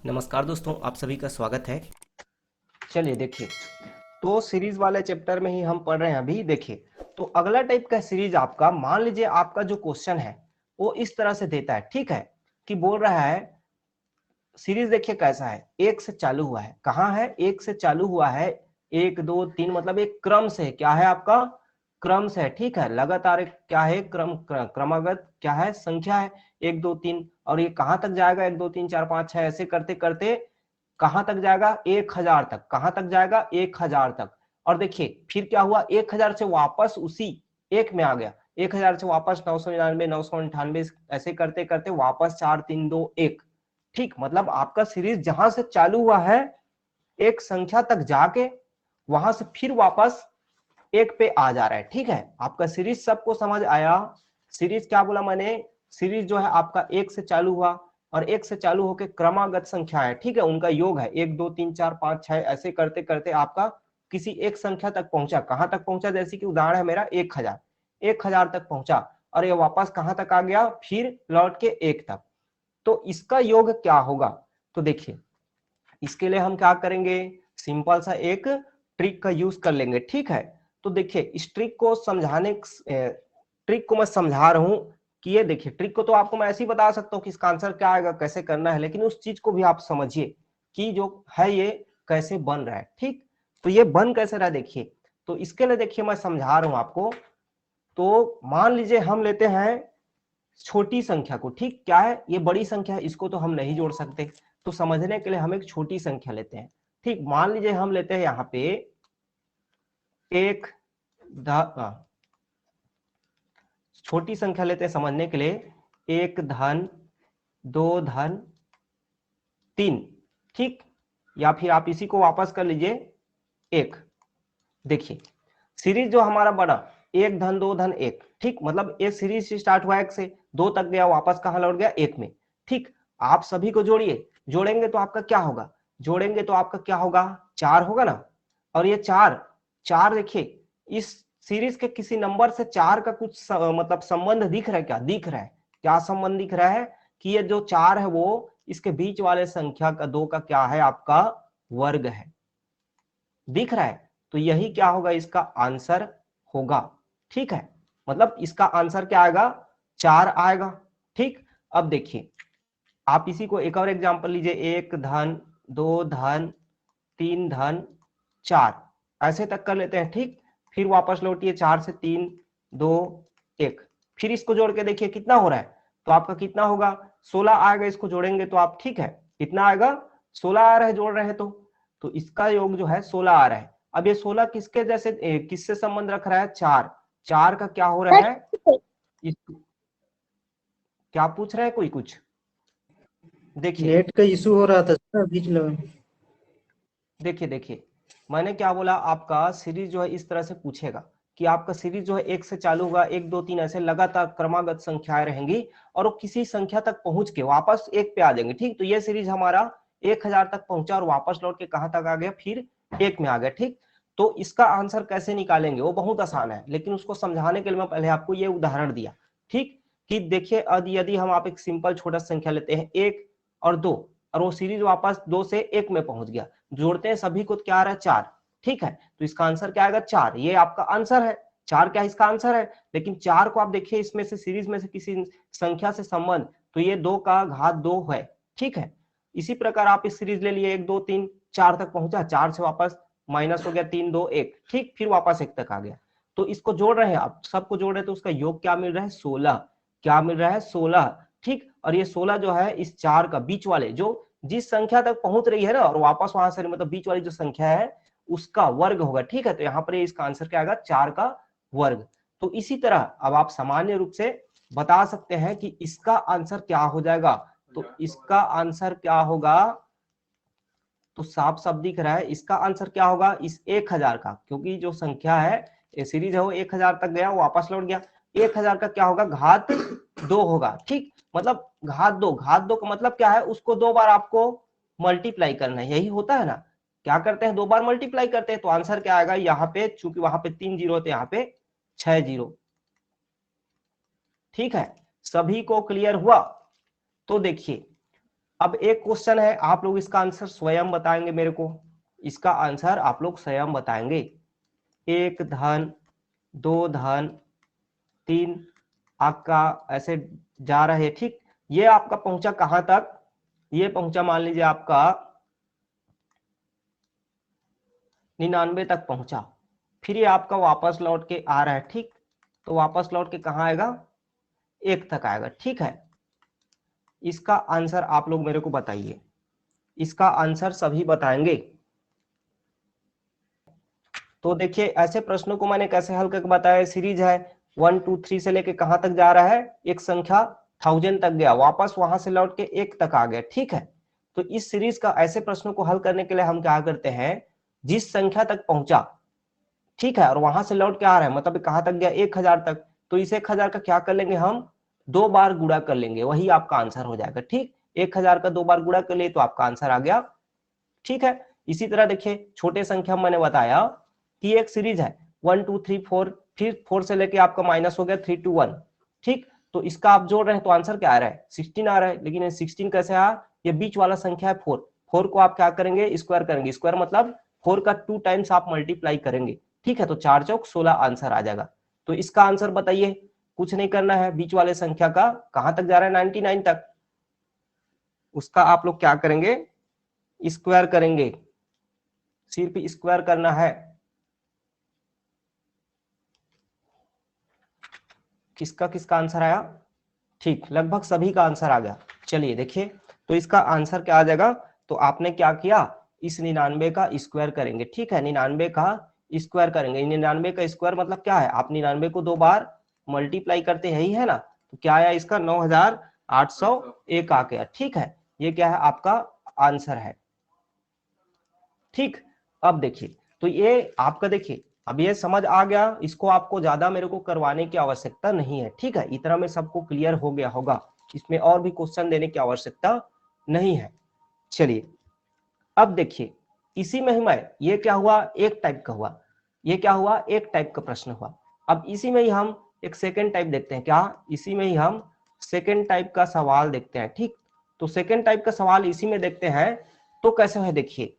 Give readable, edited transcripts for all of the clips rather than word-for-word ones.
नमस्कार दोस्तों, आप सभी का स्वागत है। चलिए देखिए, तो सीरीज वाले चैप्टर में ही हम पढ़ रहे हैं अभी। देखिए, तो अगला टाइप का सीरीज आपका, मान लीजिए आपका जो क्वेश्चन है वो इस तरह से देता है, ठीक है, कि बोल रहा है सीरीज देखिए कैसा है, एक से चालू हुआ है। कहाँ है? एक से चालू हुआ है, एक दो तीन, मतलब एक क्रम से, क्या है आपका? क्रम से है, ठीक है, लगातार एक क्या है, क्रमागत क्या है, संख्या है, एक दो तीन। और ये कहाँ तक जाएगा? एक दो तीन चार पाँच छह, ऐसे करते करते कहां तक जाएगा? 1000 तक। कहां तक जाएगा? 1000 तक। और देखिए फिर क्या हुआ, 1000 से वापस उसी एक में आ गया, 1000 से वापस 999, 998, ऐसे करते करते वापस 4 3 2 1। ठीक, मतलब आपका सीरीज जहां से चालू हुआ है एक संख्या तक जाके वहां से फिर वापस एक पे आ जा रहा है। ठीक है, आपका सीरीज सबको समझ आया? सीरीज क्या बोला मैंने? सीरीज जो है आपका एक से चालू हुआ और एक से चालू होकर क्रमागत संख्या है, ठीक है, उनका योग है, एक दो तीन चार पांच छह, ऐसे करते करते आपका किसी एक संख्या तक पहुंचा। कहां तक पहुंचा? जैसे कि उदाहरण है मेरा 1000, 1000 तक पहुंचा और ये वापस कहां तक आ गया? फिर लौट के एक तक। तो इसका योग क्या होगा? तो देखिए, इसके लिए हम क्या करेंगे, सिंपल सा एक ट्रिक का यूज कर लेंगे, ठीक है। तो देखिए, इस ट्रिक को समझाने, ट्रिक को मैं समझा रहा हूं कि ये देखिए, ट्रिक को तो आपको मैं ऐसे ही बता सकता हूँ कि इसका आंसर क्या आएगा, कैसे करना है, लेकिन उस चीज को भी आप समझिए कि जो है ये कैसे बन रहा है। ठीक, तो ये बन कैसे रहा है देखिए। तो इसके लिए देखिए मैं समझा रहा हूं आपको। तो मान लीजिए हम लेते हैं छोटी संख्या को, ठीक, क्या है ये? बड़ी संख्या है, इसको तो हम नहीं जोड़ सकते। तो समझने के लिए हम एक छोटी संख्या लेते हैं। ठीक, मान लीजिए हम लेते हैं यहाँ पे एक छोटी संख्या लेते हैं समझने के लिए, एक धन, दो धन, तीन। ठीक, या फिर आप इसी को वापस कर लीजिए एक। देखिए, सीरीज जो हमारा बना, एक धन दो धन एक, ठीक, मतलब ये सीरीज स्टार्ट हुआ एक से, दो तक गया, वापस कहां लौट गया? एक में। ठीक, आप सभी को जोड़िए, जोड़ेंगे तो आपका क्या होगा? जोड़ेंगे तो आपका क्या होगा? 4 होगा ना। और ये चार, चार देखिए, इस सीरीज के किसी नंबर से चार का कुछ मतलब संबंध दिख रहा है क्या? दिख रहा है। क्या संबंध दिख रहा है? कि ये जो चार है वो इसके बीच वाले संख्या का, दो का क्या है? आपका वर्ग है। दिख रहा है? तो यही क्या होगा? इसका आंसर होगा। ठीक है, मतलब इसका आंसर क्या आएगा? 4 आएगा। ठीक, अब देखिए, आप इसी को एक और एग्जांपल लीजिए, एक धन, दो धन, तीन धन, चार, ऐसे तक कर लेते हैं। ठीक, फिर वापस लौटिए, 4 से 3 2 1, फिर इसको जोड़ के देखिए कितना हो रहा है। तो आपका कितना होगा? 16 आएगा। इसको जोड़ेंगे तो आप, ठीक है, कितना आएगा? 16 आ रहा है, जोड़ रहे हैं तो इसका योग जो है 16 आ रहा है। अब ये 16 किसके जैसे, किससे संबंध रख रहा है? चार। चार का क्या हो रहा है? इस, क्या पूछ रहे हैं कोई कुछ? देखिए नेट का इशू हो रहा था सर बीच में। देखिए देखिए, मैंने क्या बोला, आपका सीरीज जो है इस तरह से पूछेगा कि आपका सीरीज जो है एक से चालू होगा, एक दो तीन, ऐसे लगातार क्रमागत संख्याएं रहेंगी और वो किसी संख्या तक पहुंच के वापस एक पे आ जाएंगे। ठीक, तो ये सीरीज हमारा 1000 तक पहुंचा और वापस लौट के कहां तक आ गया? फिर एक में आ गया। ठीक, तो इसका आंसर कैसे निकालेंगे? वो बहुत आसान है, लेकिन उसको समझाने के लिए मैं पहले आपको ये उदाहरण दिया। ठीक, कि देखिए, यदि हम आप एक सिंपल छोटा संख्या लेते हैं, एक और दो, और वो सीरीज वापस दो से एक में पहुंच गया, जोड़ते हैं सभी को, क्या आ रहा है? 4। ठीक है, तो इसका आंसर क्या आएगा? 4। ये आपका आंसर है, 4 क्या इसका आंसर है। लेकिन 4 को आप देखिए, इसमें से सीरीज में से किसी संख्या से संबंध, तो ये 2 का घात 2 है। ठीक है, इसी प्रकार आप इस सीरीज ले लिए, 1 2 3 4 तक पहुंचा, 4 से वापस माइनस हो गया, 3 2 1, ठीक, फिर वापस 1 तक आ गया। तो इसको जोड़ रहे हैं आप, सबको जोड़ रहे हैं, तो उसका योग क्या मिल रहा है? 16। क्या मिल रहा है? 16। ठीक, और ये 16 जो है इस 4 का बीच वाले, जो जिस संख्या तक पहुंच रही है ना और वापस वहां से, मतलब बीच वाली जो संख्या है उसका वर्ग होगा। ठीक है, तो यहाँ पर इसका आंसर क्या आएगा? 4 का वर्ग। तो इसी तरह अब आप सामान्य रूप से बता सकते हैं कि इसका आंसर क्या हो जाएगा। तो इसका आंसर क्या होगा? तो साफ साफ दिख रहा है, इसका आंसर क्या होगा इस 1000 का, क्योंकि जो संख्या है सीरीज है वो 1000 तक गया, वापस लौट गया। 1000 का क्या होगा? घात 2 होगा। ठीक, मतलब घात 2, घात 2 का मतलब क्या है? उसको 2 बार आपको मल्टीप्लाई करना है, यही होता है ना। क्या करते हैं? 2 बार मल्टीप्लाई करते हैं। तो आंसर क्या आएगा यहाँ पे? चूंकि वहां पे 3 जीरो थे, यहाँ पे 6 जीरो। ठीक है, सभी को क्लियर हुआ? तो देखिए, अब एक क्वेश्चन है, आप लोग इसका आंसर स्वयं बताएंगे मेरे को, इसका आंसर आप लोग स्वयं बताएंगे। 1 धन 2 धन 3 आपका ऐसे जा रहा है, ठीक। ये आपका पहुंचा कहां तक, ये पहुंचा मान लीजिए आपका 99 तक पहुंचा, फिर ये आपका वापस लौट के आ रहा है, ठीक। तो वापस लौट के कहां आएगा, 1 तक आएगा, ठीक है। इसका आंसर आप लोग मेरे को बताइए, इसका आंसर सभी बताएंगे। तो देखिए ऐसे प्रश्नों को मैंने कैसे हल करके बताया, सीरीज है 1 2 3 से लेके कहां तक जा रहा है, एक संख्या 1000 तक गया, वापस वहां से लौट के 1 तक आ गया, ठीक है। तो इस सीरीज का ऐसे प्रश्नों को हल करने के लिए हम क्या करते हैं, जिस संख्या तक पहुंचा, ठीक है, और वहां से लौट के आ रहा है, मतलब कहां तक गया, 1000 तक, तो इस 1000 का क्या कर लेंगे हम, 2 बार गुणा कर लेंगे, वही आपका आंसर हो जाएगा, ठीक। 1000 का 2 बार गुणा कर लिए तो आपका आंसर आ गया, ठीक है। इसी तरह देखिए छोटे संख्या मैंने बताया कि एक सीरीज है 1 2 3 4, फिर 4 से लेके आपका माइनस हो गया 3 2 1, ठीक। तो इसका आप जोड़ रहे हैं तो आंसर क्या आ रहा है, 16 आ रहा है, लेकिन ये 16 कैसे आया, ये बीच वाला संख्या है 4, 4 को आप क्या करेंगे, स्क्वायर करेंगे, स्क्वायर मतलब 4 का 2 टाइम्स आप मल्टीप्लाई करेंगे, ठीक है। तो 4 चौक 16 आंसर आ जाएगा। तो इसका आंसर बताइए, कुछ नहीं करना है, बीच वाले संख्या का कहां तक जा रहा है, 99 तक, उसका आप लोग क्या करेंगे, स्क्वायर करेंगे, सिर्फ स्क्वायर करना है। किसका किसका आंसर आया, ठीक, लगभग सभी का आंसर आ गया। चलिए देखिए, तो इसका आंसर क्या आ जाएगा, तो आपने क्या किया, इस 99 का स्क्वायर करेंगे, ठीक है, 99 का स्क्वायर करेंगे, 99 का स्क्वायर मतलब क्या है, आप 99 को 2 बार मल्टीप्लाई करते हैं ही है ना, तो क्या आया इसका 9801 आ गया, ठीक है। ये क्या है आपका आंसर है, ठीक। अब देखिए, तो ये आपका देखिए, अब ये समझ आ गया, इसको आपको ज्यादा मेरे को करवाने की आवश्यकता नहीं है, ठीक है, इतना में सबको क्लियर हो गया होगा, इसमें और भी क्वेश्चन देने की आवश्यकता नहीं है। चलिए अब देखिए, इसी में ही मैं, ये क्या हुआ, एक टाइप का हुआ, ये क्या हुआ, एक टाइप का प्रश्न हुआ। अब इसी में ही हम एक सेकेंड टाइप देखते हैं, क्या, इसी में ही हम सेकेंड टाइप का सवाल देखते हैं, ठीक। तो सेकेंड टाइप का सवाल इसी में देखते हैं, तो कैसे है देखिए,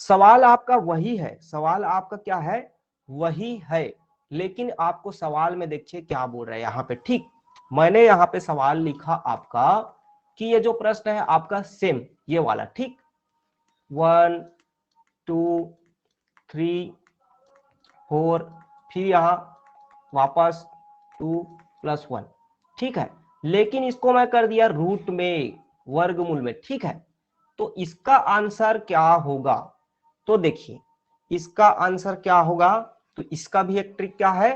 सवाल आपका वही है, सवाल आपका क्या है, वही है, लेकिन आपको सवाल में देखिए क्या बोल रहा है यहाँ पे, ठीक। मैंने यहाँ पे सवाल लिखा आपका कि ये जो प्रश्न है आपका सेम ये वाला, ठीक, 1 2 3 4, फिर यहाँ वापस 2 + 1, ठीक है, लेकिन इसको मैं कर दिया रूट में, वर्गमूल में, ठीक है। तो इसका आंसर क्या होगा, तो देखिए इसका आंसर क्या होगा, तो इसका भी एक ट्रिक क्या है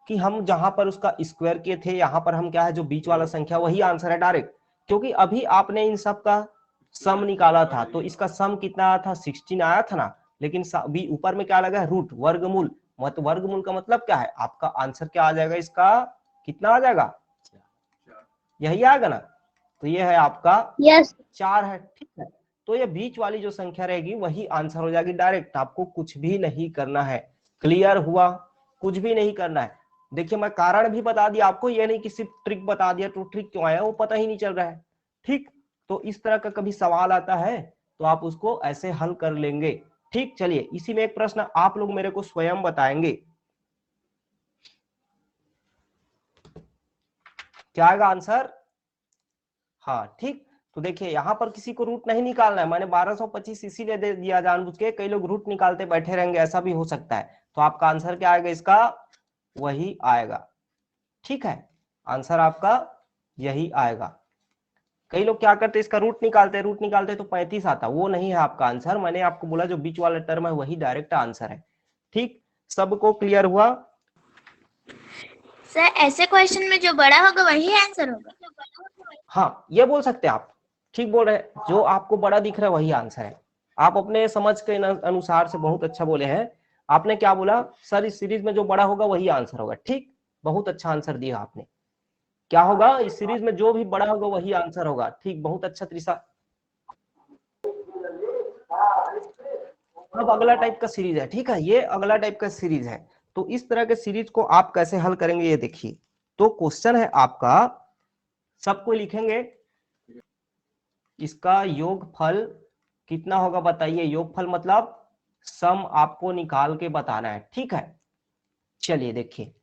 कि हम जहां पर उसका स्क्वायर किए थे, यहां पर हम क्या है, जो बीच वाला संख्या वही आंसर है डायरेक्ट, क्योंकि अभी आपने इन सब का सम निकाला था, तो इसका सम कितना आया था, 16 आया था ना, लेकिन अभी ऊपर में क्या लगा है, रूट, वर्गमूल, मतलब वर्गमूल का मतलब क्या है, आपका आंसर क्या आ जाएगा, इसका कितना आ जाएगा, यही आएगा ना, तो ये है आपका यस 4 है, ठीक है। तो ये बीच वाली जो संख्या रहेगी वही आंसर हो जाएगी डायरेक्ट, आपको कुछ भी नहीं करना है, क्लियर हुआ, कुछ भी नहीं करना है। देखिए मैं कारण भी बता दिया आपको, ये नहीं कि सिर्फ ट्रिक बता दिया, तो ट्रिक क्यों आया वो पता ही नहीं चल रहा है, ठीक। तो इस तरह का कभी सवाल आता है तो आप उसको ऐसे हल कर लेंगे, ठीक। चलिए इसी में एक प्रश्न आप लोग मेरे को स्वयं बताएंगे, क्या आएगा आंसर, हाँ ठीक। तो देखिए यहाँ पर किसी को रूट नहीं निकालना है, मैंने 1225 इसीलिए दे दिया जानबूझ के, कई लोग रूट निकालते बैठे रहेंगे, ऐसा भी हो सकता है। तो आपका आंसर क्या आएगा, इसका वही आएगा, ठीक है, आंसर आपका यही आएगा। कई लोग क्या करते हैं, इसका रूट निकालते तो 35 आता, वो नहीं है आपका आंसर, मैंने आपको बोला जो बीच वाला टर्म है वही डायरेक्ट आंसर है, ठीक। सबको क्लियर हुआ, सर ऐसे क्वेश्चन में जो बड़ा होगा वही आंसर होगा। हाँ ये बोल सकते हैं आप, ठीक बोल रहे हैं, जो आपको बड़ा दिख रहा है वही आंसर है। आप अपने समझ के अनुसार से बहुत अच्छा बोले हैं। आपने क्या बोला, सर इस सीरीज में जो बड़ा होगा वही आंसर होगा, ठीक, बहुत अच्छा आंसर दिया आपने। क्या होगा, इस सीरीज में जो भी बड़ा होगा वही आंसर होगा, ठीक, बहुत अच्छा तरीका। अब अगला टाइप का सीरीज है, ठीक है, ये अगला टाइप का सीरीज है। तो इस तरह के सीरीज को आप कैसे हल करेंगे ये देखिए। तो क्वेश्चन है आपका, सबको लिखेंगे, इसका योगफल कितना होगा बताइए। योगफल मतलब सम आपको निकाल के बताना है, ठीक है। चलिए देखिए,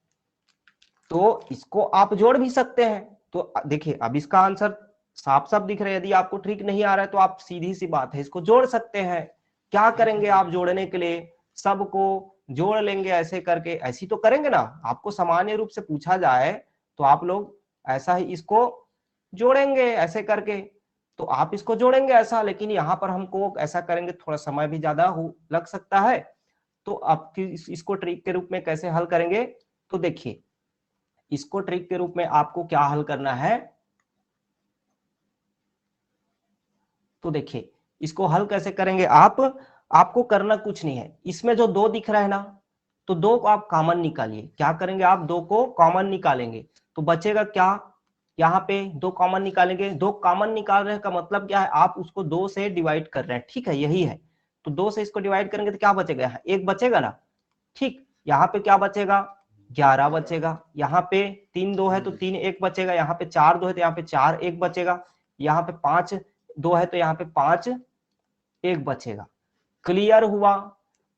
तो इसको आप जोड़ भी सकते हैं। तो देखिए अब इसका आंसर साफ साफ दिख रहा है। यदि आपको ट्रिक नहीं आ रहा है तो आप सीधी सी बात है इसको जोड़ सकते हैं। क्या करेंगे आप जोड़ने के लिए, सबको जोड़ लेंगे ऐसे करके, ऐसी तो करेंगे ना। आपको सामान्य रूप से पूछा जाए तो आप लोग ऐसा ही इसको जोड़ेंगे ऐसे करके, तो आप इसको जोड़ेंगे ऐसा। लेकिन यहाँ पर हमको ऐसा करेंगे, थोड़ा समय भी ज्यादा लग सकता है। तो आप इसको ट्रिक के रूप में कैसे हल करेंगे, तो देखिए इसको ट्रिक के रूप में आपको क्या हल करना है। तो देखिए इसको हल कैसे करेंगे आप, आपको करना कुछ नहीं है। इसमें जो 2 दिख रहा है ना, तो 2 को आप कॉमन निकालिए। क्या करेंगे आप, 2 को कॉमन निकालेंगे तो बचेगा क्या, यहाँ पे 2 कॉमन निकालेंगे। 2 कॉमन निकालने का मतलब क्या है, आप उसको 2 से डिवाइड कर रहे हैं, ठीक है, यही है। तो 2 से इसको डिवाइड करेंगे तो क्या बचेगा, यहाँ 1 बचेगा ना, ठीक। यहाँ पे क्या बचेगा, 11 बचेगा। यहाँ पे 3 2 है तो 3 1 बचेगा। यहाँ पे 4 2 है तो यहाँ पे 4 1 बचेगा। यहाँ पे 5 2 है तो यहाँ पे 5 1 बचेगा। क्लियर हुआ।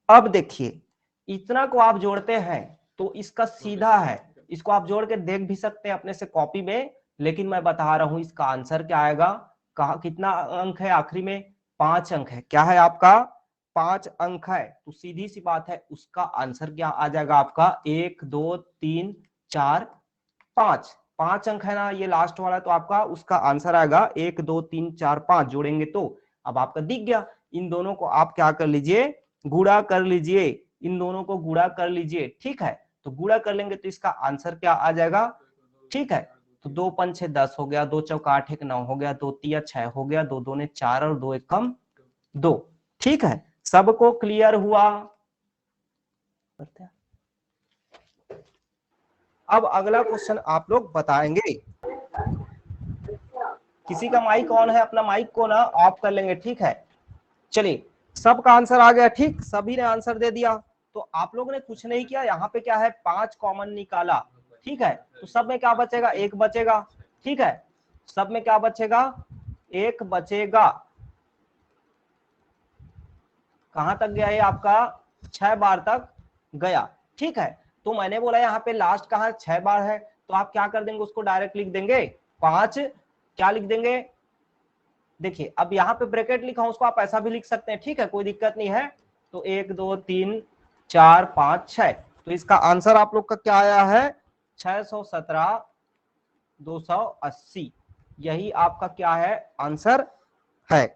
अब देखिए इतना को आप जोड़ते हैं तो इसका सीधा है, इसको आप जोड़ के देख भी सकते हैं अपने से कॉपी में। लेकिन मैं बता रहा हूं इसका आंसर क्या आएगा। कहा कितना अंक है आखिरी में, 5 अंक है। क्या है आपका, 5 अंक है। तो सीधी सी बात है, उसका आंसर क्या आ जाएगा आपका, 1 2 3 4 5। 5 अंक है ना ये लास्ट वाला, तो आपका उसका आंसर आएगा 1 2 3 4 5 जोड़ेंगे तो। अब आपका दिख गया। इन दोनों को आप क्या कर लीजिए, गुणा कर लीजिए। इन दोनों को गुणा कर लीजिए, ठीक है। तो गुणा कर लेंगे तो इसका आंसर क्या आ जाएगा, ठीक है। तो 2 5 6 10 हो गया, 2 चौका 8 1 9 हो गया, 2 3 6 हो गया, 2 2 ने 4 और 2 1 कम 2, ठीक है। सबको क्लियर हुआ। अब अगला क्वेश्चन आप लोग बताएंगे। किसी का माइक ऑन है, अपना माइक को ना ऑफ कर लेंगे, ठीक है। चलिए सबका आंसर आ गया, ठीक, सभी ने आंसर दे दिया। तो आप लोगों ने कुछ नहीं किया, यहाँ पे क्या है 5 कॉमन निकाला, ठीक है। तो सब में क्या बचेगा, 1 बचेगा, ठीक है। सब में क्या बचेगा, 1 बचेगा। कहां तक गया ये आपका, 6 बार तक गया, ठीक है। तो मैंने बोला यहाँ पे लास्ट कहां 6 बार है, तो आप क्या कर देंगे, उसको डायरेक्ट लिख देंगे 5, क्या लिख देंगे, देखिए अब यहाँ पे ब्रैकेट लिखा हूं, उसको आप ऐसा भी लिख सकते हैं, ठीक है, कोई दिक्कत नहीं है। तो 1 2 3 4 5 6, तो इसका आंसर आप लोग का क्या आया है, 617 280। यही आपका क्या है, आंसर है,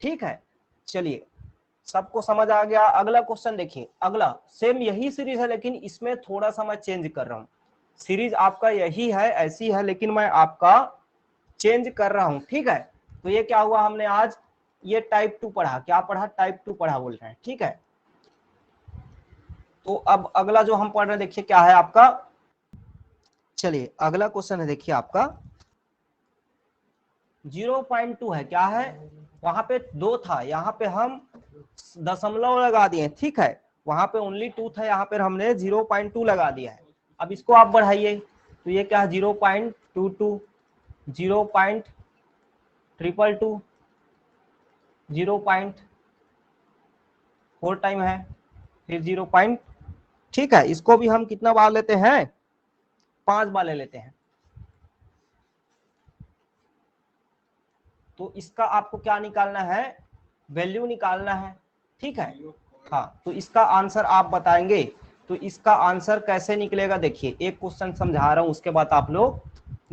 ठीक है। चलिए सबको समझ आ गया। अगला क्वेश्चन देखिए, अगला सेम यही सीरीज है लेकिन इसमें थोड़ा सा मैं चेंज कर रहा हूं। सीरीज आपका यही है, ऐसी है, लेकिन मैं आपका चेंज कर रहा हूं, ठीक है। तो ये क्या हुआ, हमने आज ये टाइप 2 पढ़ा, क्या पढ़ा, टाइप 2 पढ़ा बोल रहे हैं, ठीक है। तो अब अगला जो हम पढ़ रहे हैं देखिए क्या है आपका। चलिए अगला क्वेश्चन है देखिए आपका 0.2 है, क्या है, वहां पे 2 था, यहाँ पे हम दशमलव लगा दिए, ठीक है। वहां पे ओनली 2 था, यहाँ पे हमने 0.2 लगा दिया है। अब इसको आप बढ़ाइए तो ये क्या है, 0.22 0.222 0.4 टाइम है, फिर 0 पॉइंट, ठीक है। इसको भी हम कितना बार लेते हैं, 5 बार ले लेते हैं। तो इसका आपको क्या निकालना है, वैल्यू निकालना है, ठीक है। हाँ तो इसका आंसर आप बताएंगे। तो इसका आंसर कैसे निकलेगा, देखिए एक क्वेश्चन समझा रहा हूं, उसके बाद आप लोग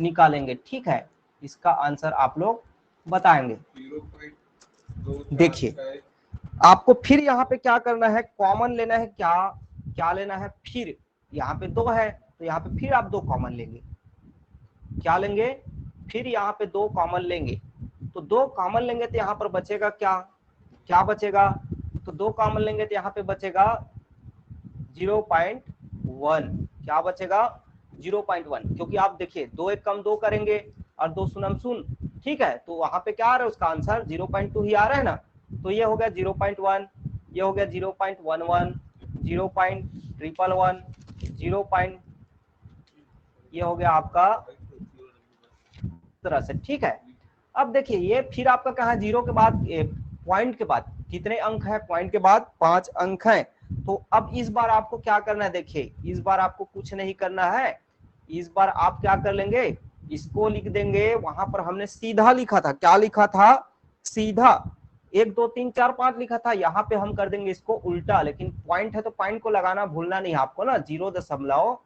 निकालेंगे, ठीक है। इसका आंसर आप लोग बताएंगे। देखिए आपको फिर यहाँ पे क्या करना है, कॉमन लेना है, क्या क्या लेना है, फिर यहाँ पे 2 है तो यहाँ पे फिर आप 2 कॉमन लेंगे, क्या लेंगे, फिर यहाँ पे 2 कॉमन लेंगे। तो 2 कॉमन लेंगे तो यहाँ पर बचेगा क्या, क्या बचेगा, तो 2 कॉमन लेंगे तो यहाँ पे बचेगा 0.1, क्या बचेगा 0.1, क्योंकि आप देखिए 2 1 कम 2 करेंगे और 2 शून्य शून्य, ठीक है। तो वहां पे क्या आ रहा है, उसका आंसर 0.2 ही आ रहा है ना। तो ये हो गया 0.1, ये हो गया 0.11, 0.111, 0. ये हो गया आपका तरह से, ठीक है। अब देखिए ये फिर आपका कहा जीरो के बाद पॉइंट के बाद कितने अंक है, पॉइंट के बाद 5 अंक हैं। तो अब इस बार आपको क्या करना है, देखिए इस बार आपको कुछ नहीं करना है, इस बार आप क्या कर लेंगे, इसको लिख देंगे, वहां पर हमने सीधा लिखा था, क्या लिखा था, सीधा 1 2 3 4 5 लिखा था, यहाँ पे हम कर देंगे इसको उल्टा, लेकिन पॉइंट है तो पॉइंट को लगाना भूलना नहीं आपको ना, 0.5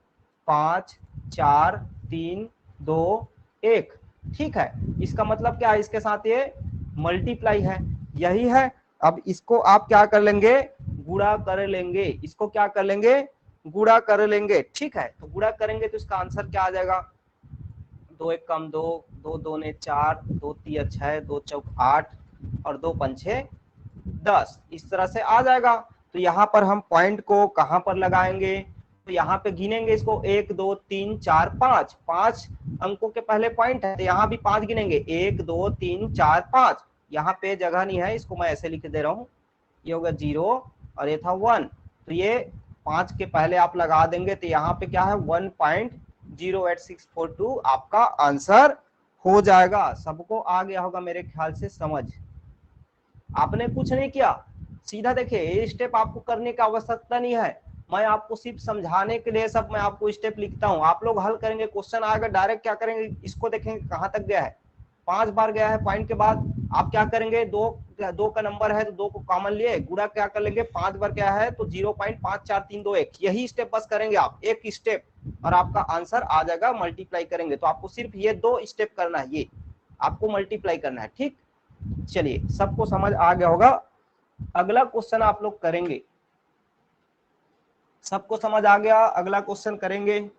4 3 2 1। ठीक है, इसका मतलब क्या है, इसके साथ ये मल्टीप्लाई है, यही है। अब इसको आप क्या कर लेंगे, गुणा कर लेंगे, इसको क्या कर लेंगे, गुणा कर लेंगे। ठीक है, तो गुणा करेंगे तो इसका आंसर क्या आ जाएगा, 2 1 कम 2, 2 2 ने 4, 2 3 6, 2 4 8 और 2 5 6 10, इस तरह से आ जाएगा। तो यहाँ पर हम पॉइंट को कहां पर लगाएंगे, तो यहाँ पे गिनेंगे इसको 1 2 3 4 5, 5 अंकों के पहले पॉइंट है तो यहाँ भी 5 गिनेंगे, 1 2 3 4 5। यहाँ पे जगह नहीं है, इसको मैं ऐसे लिख दे रहा हूँ, ये होगा 0 और ये था 1, तो ये 5 के पहले आप लगा देंगे तो यहाँ पे क्या है 1.08642 आपका आंसर हो जाएगा। सबको आ गया होगा मेरे ख्याल से समझ, आपने कुछ नहीं किया, सीधा देखिए ये स्टेप आपको करने की आवश्यकता नहीं है, मैं आपको सिर्फ समझाने के लिए सब मैं आपको स्टेप लिखता हूँ, आप लोग हल करेंगे, क्वेश्चन आएगा डायरेक्ट क्या करेंगे, इसको देखेंगे कहां तक गया है, 5 बार गया है पॉइंट के बाद, आप क्या करेंगे, 2 का नंबर है तो 2 को कॉमन लिए, गुणा क्या कर लेंगे, 5 बार क्या है तो 0.54321, यही स्टेप बस करेंगे आप, एक स्टेप और आपका आंसर आ जाएगा। मल्टीप्लाई करेंगे तो आपको सिर्फ ये 2 स्टेप करना है, ये आपको मल्टीप्लाई करना है। ठीक, चलिए सबको समझ आ गया होगा। अगला क्वेश्चन आप लोग करेंगे, सबको समझ आ गया, अगला क्वेश्चन करेंगे,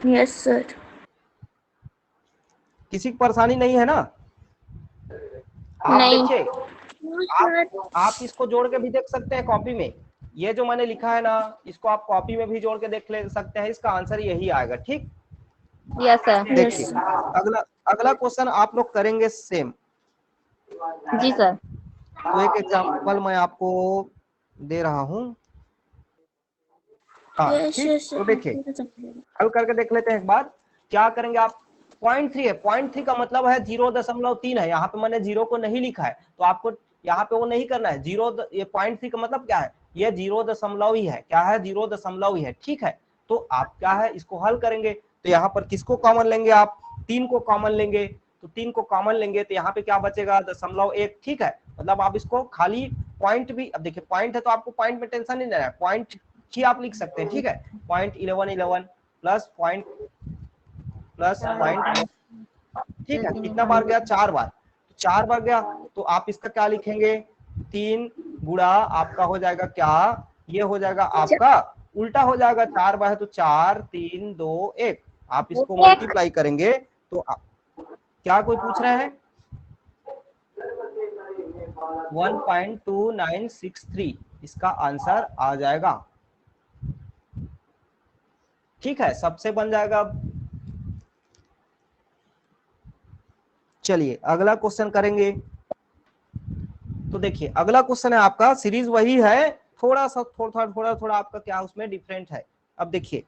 यस सर। किसी की परेशानी नहीं है ना, आप नहीं। देखिए आप इसको जोड़ के भी देख सकते हैं कॉपी में, ये जो मैंने लिखा है ना इसको आप कॉपी में भी जोड़ के देख ले सकते हैं, इसका आंसर यही आएगा। ठीक, यस सर। देखिए अगला अगला क्वेश्चन आप लोग करेंगे सेम, जी सर। तो एक एग्जांपल मैं आपको दे रहा हूं। हाँ ठीक, तो देखिए हल करके देख लेते हैं एक बार, क्या करेंगे आप, 0.3 है, 0.3 का मतलब है 0.3 है, यहाँ पे मैंने 0 को नहीं लिखा है तो आपको यहाँ पे वो नहीं करना है, 0 ये 0.3 का मतलब क्या है, ये 0 ही है, क्या है 0 ही है। ठीक है, तो आप क्या है इसको हल करेंगे तो यहाँ पर किसको कॉमन लेंगे आप, 3 को कॉमन लेंगे, तो 3 को कॉमन लेंगे तो यहाँ पे क्या बचेगा 0.1। ठीक है, मतलब आप इसको खाली पॉइंट भी, अब देखिए पॉइंट है तो आपको पॉइंट में टेंशन नहीं लेना है, पॉइंट ही आप लिख सकते हैं। ठीक है, 0.1111 प्लस पॉइंट, ठीक है, कितना बार गया, 4 बार, 4 बार गया तो आप इसका क्या लिखेंगे, 3 गुणा आपका हो जाएगा क्या, ये हो जाएगा आपका उल्टा हो जाएगा, 4 बार है तो 4 3 2 1, आप इसको मल्टीप्लाई करेंगे तो क्या कोई पूछ रहे हैं, 1.2963 इसका आंसर आ जाएगा। ठीक है, सबसे बन जाएगा। अब चलिए अगला क्वेश्चन करेंगे, तो देखिए अगला क्वेश्चन है आपका, सीरीज वही है, थोड़ा सा थोड़ा आपका क्या उसमें डिफरेंट है। अब देखिए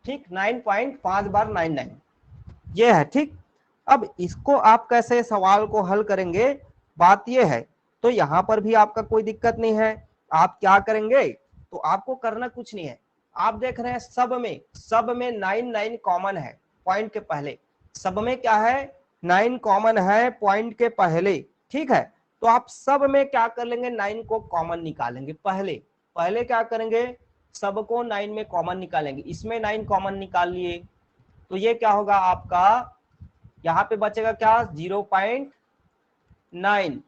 ठीक, 9.5 बार 99 ये है। ठीक, अब इसको आप कैसे सवाल को हल करेंगे, बात ये है, तो यहाँ पर भी आपका कोई दिक्कत नहीं है, आप क्या करेंगे, तो आपको करना कुछ नहीं है, आप देख रहे हैं सब में 9 कॉमन है पॉइंट के पहले, सब में क्या है 9 कॉमन है पॉइंट के पहले। ठीक है, तो आप सब में क्या कर लेंगे, 9 को कॉमन निकालेंगे, पहले क्या करेंगे, सबको 9 में कॉमन निकालेंगे, इसमें 9 कॉमन निकाल लिए तो ये क्या होगा आपका, यहाँ पे बचेगा क्या 0.9।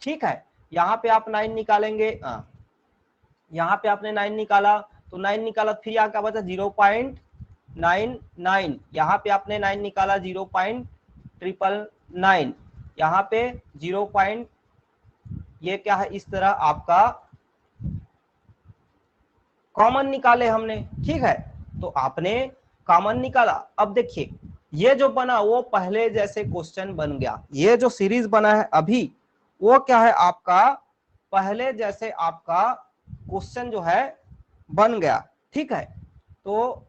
ठीक है, यहाँ पे आप 9 निकालेंगे, यहाँ पे आपने 9 निकाला तो 9 निकाला, फिर यहाँ क्या बचा 0.99, यहाँ पे आपने 9 निकाला 0.999, यहाँ पे 0. ये क्या है, इस तरह आपका कॉमन निकाले हमने। ठीक है, तो आपने कॉमन निकाला, अब देखिए ये जो बना वो पहले जैसे क्वेश्चन बन गया, ये जो सीरीज बना है अभी वो क्या है आपका पहले जैसे आपका क्वेश्चन जो है बन गया। ठीक है, तो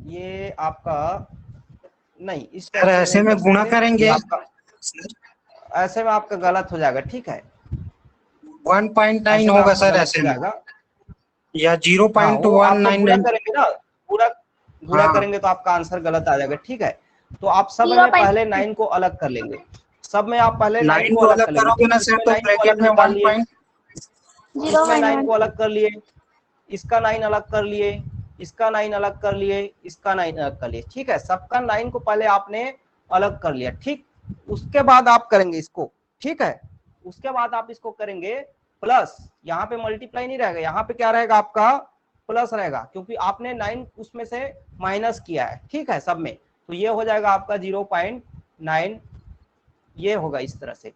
ये आपका नहीं, इस सर टाइप से ऐसे नहीं में कर गुणा सकते करेंगे। ये आपका, ऐसे में आपका गलत हो जाएगा, ठीक है, 1.9 ऐसे में होगा आपका सर गलत हो ऐसे में, जाएगा। या हाँ, वो आपको गुणा 0.199। करेंगे ना, गुणा गुणा हाँ करेंगे तो आपका आंसर गलत आ जाएगा, ठीक है। तो आप सब जीरो में पॉइंट पहले 9 को अलग कर लेंगे, सब में आप पहले 9 9 को को अलग अलग कर लेंगे, करोगे ठीक, ना सर इसमें तो 9 को ब्रैकेट अलग में निकाल 1 लिए, पॉइंट। जीरो इसमें पॉइंट 9 वन। को अलग कर लिए, इसका 9 अलग कर लिए, इसका 9 अलग कर लिए, इसका 9 अलग कर लिए, ठीक है, सबका 9 को पहले आपने अलग कर लिया, ठीक। उसके बाद आप करेंगे इसको, ठीक है, उसके बाद आप इसको करेंगे प्लस, यहाँ पे मल्टीप्लाई नहीं रहेगा, यहाँ पे क्या रहेगा आपका प्लस रहेगा, क्योंकि आपने 9 उसमें से माइनस किया है, ठीक है, सब में। तो ये हो जाएगा आपका 0.9, ये होगा इस तरह से।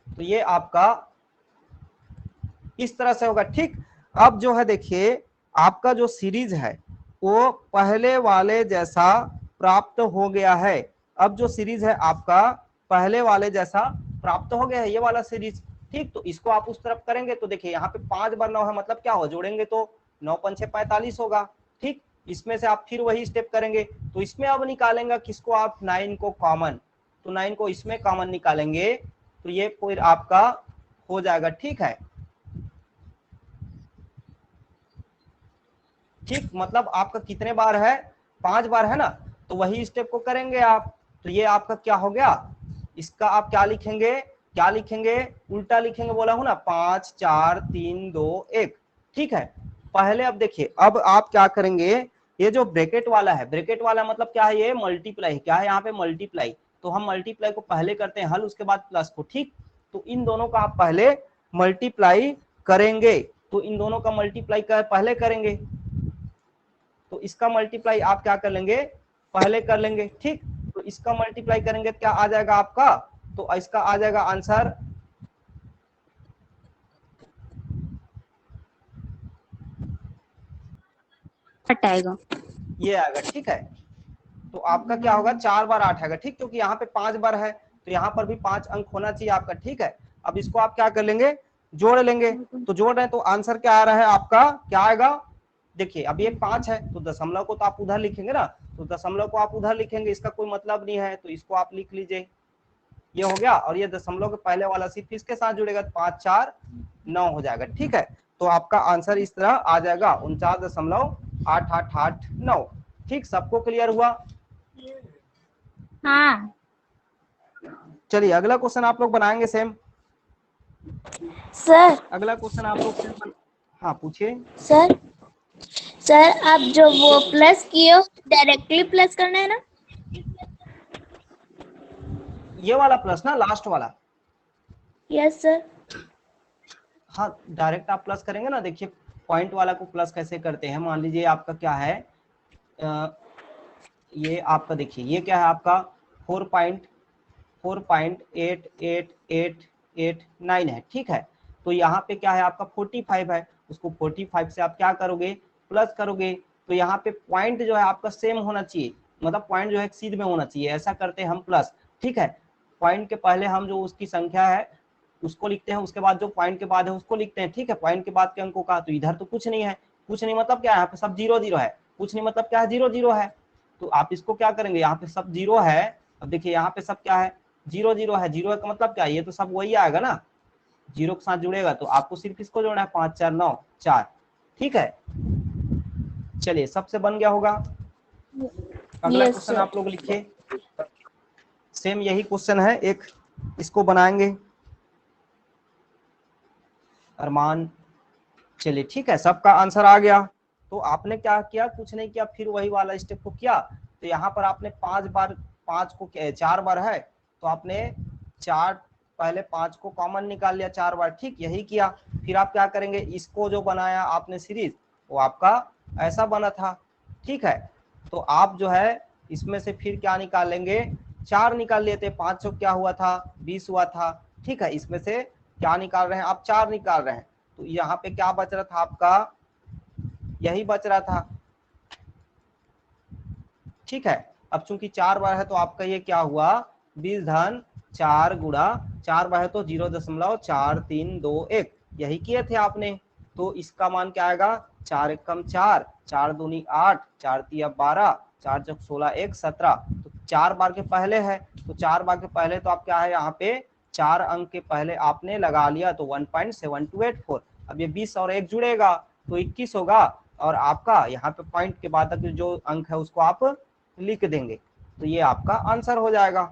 तो ये आपका इस तरह से होगा, ठीक। अब जो है देखिए, आपका जो सीरीज है वो पहले वाले जैसा प्राप्त हो गया है। अब जो सीरीज है आपका पहले वाले जैसा प्राप्त हो गया है, ये वाला सीरीज, ठीक। तो इसको आप उस तरफ करेंगे तो देखिए यहाँ पे 5 बार 9 है, मतलब क्या हो, जोड़ेंगे तो 9 5 6 45 होगा, ठीक। इसमें से आप फिर वही स्टेप करेंगे, तो इसमें अब निकालेंगे किसको आप, 9 को कॉमन, तो 9 को इसमें कॉमन निकालेंगे तो ये फिर आपका हो जाएगा, ठीक है, ठीक। मतलब आपका कितने बार है, 5 बार है ना, तो वही स्टेप को करेंगे आप। तो ये आपका क्या हो गया, इसका आप क्या लिखेंगे, क्या लिखेंगे, उल्टा लिखेंगे, बोला हूं ना, 5 4 3 2 1, ठीक है। पहले अब देखिए, अब आप क्या करेंगे, ये जो ब्रैकेट वाला है, ब्रैकेट वाला मतलब क्या है, ये मल्टीप्लाई, क्या है यहाँ पे मल्टीप्लाई, तो हम मल्टीप्लाई को पहले करते हैं हल, उसके बाद प्लस को, ठीक। तो इन दोनों का आप पहले मल्टीप्लाई करेंगे, तो इन दोनों का मल्टीप्लाई पहले करेंगे, तो इसका मल्टीप्लाई आप क्या कर लेंगे, पहले कर लेंगे, ठीक। तो इसका मल्टीप्लाई करेंगे क्या आ जाएगा आपका, तो इसका आ जाएगा आंसर हटाएगा। ये आएगा, ठीक है। तो आपका क्या होगा, 4 बार 8 आएगा, ठीक, क्योंकि यहाँ पे 5 बार है तो यहाँ पर भी 5 अंक होना चाहिए आपका, ठीक है। अब इसको आप क्या कर लेंगे, जोड़ लेंगे, तो जोड़ रहे हैं तो आंसर क्या आ रहा है आपका, क्या आएगा, देखिए अब ये 5 है तो दशमलव को तो आप उधर लिखेंगे ना, तो दशमलव को आप उधर लिखेंगे, इसका कोई मतलब नहीं है, तो इसको आप लिख लीजिए, ये हो गया। और ये दशमलव के पहले वाला सिर्फ इसके साथ जुड़ेगा, 5 4 9 हो जाएगा, ठीक है। तो आपका आंसर इस तरह आ जाएगा 49.8889, ठीक। सबको क्लियर हुआ। हाँ चलिए अगला क्वेश्चन आप लोग बनाएंगे सेम, सर अगला क्वेश्चन आप लोग सेम हाँ पूछिए। सर सर आप जो वो प्लस किए हो डायरेक्टली प्लस करना है ना? ये वाला प्लस ना, लास्ट वाला, यस सर। हाँ डायरेक्ट आप प्लस करेंगे ना, देखिए पॉइंट वाला को प्लस कैसे करते हैं, मान लीजिए आपका क्या है, ये आपका देखिए ये क्या है आपका 4.8889 है, ठीक है। तो यहाँ पे क्या है आपका 45 है, उसको 45 से आप क्या करोगे, प्लस करोगे, तो यहाँ पे पॉइंट जो है आपका सेम होना चाहिए, मतलब पॉइंट जो है सीध में होना चाहिए, ऐसा करते हैं हम प्लस, ठीक है। पॉइंट के पहले हम जो उसकी संख्या है उसको लिखते हैं, उसके बाद जो पॉइंट के बाद है उसको लिखते हैं, ठीक है। पॉइंट के बाद के अंकों का, तो इधर तो कुछ नहीं है, कुछ नहीं मतलब क्या है, यहाँ पे सब 0 0 है, कुछ नहीं मतलब क्या है, 0 0 है, तो आप इसको क्या करेंगे, यहाँ पे सब 0 है, अब देखिए यहाँ पे सब क्या है, 0 0 है, 0 का मतलब क्या है, ये तो सब वही आएगा ना, 0 के साथ जुड़ेगा, तो आपको सिर्फ इसको जोड़ना है, 5 4 9 4, ठीक है। चलिए सबसे बन गया होगा। अगला यस क्वेश्चन सर। आप लोग लिखिए, सेम यही क्वेश्चन है एक, इसको बनाएंगे अरमान। चलिए ठीक है, सबका आंसर आ गया। तो आपने क्या किया, कुछ नहीं किया, फिर वही वाला स्टेप को किया, तो यहाँ पर आपने 5 बार 5 को 4 बार है, तो आपने 4 पहले 5 को कॉमन निकाल लिया 4 बार, ठीक, यही किया। फिर आप क्या करेंगे, इसको जो बनाया आपने सीरीज, वो आपका ऐसा बना था, ठीक है। तो आप जो है इसमें से फिर क्या निकाल लेंगे, 4 निकाल लिए थे, 5 क्या हुआ था, 20 हुआ था, ठीक है। इसमें से क्या निकाल रहे हैं आप, 4 निकाल रहे हैं, तो यहाँ पे क्या बच रहा था आपका, यही बच रहा था, ठीक है। अब चूंकि 4 बार है तो आपका ये क्या हुआ, 20 धन 4 गुणा 4 बार है तो 0.4321, यही किए थे आपने, तो इसका मान क्या आएगा, 4 एक कम 4, 4 दूनी 8, 4 तिया 12, 4 चौक 16, 1 17। तो 4 बार के पहले है, तो 4 बार के पहले तो आप क्या है यहाँ पे 4 अंक के पहले आपने लगा लिया, तो 1.7284। अब ये 20 और 1 जुड़ेगा तो 21 होगा, और आपका यहाँ पे पॉइंट के बाद जो अंक है उसको आप लिख देंगे, तो ये आपका आंसर हो जाएगा।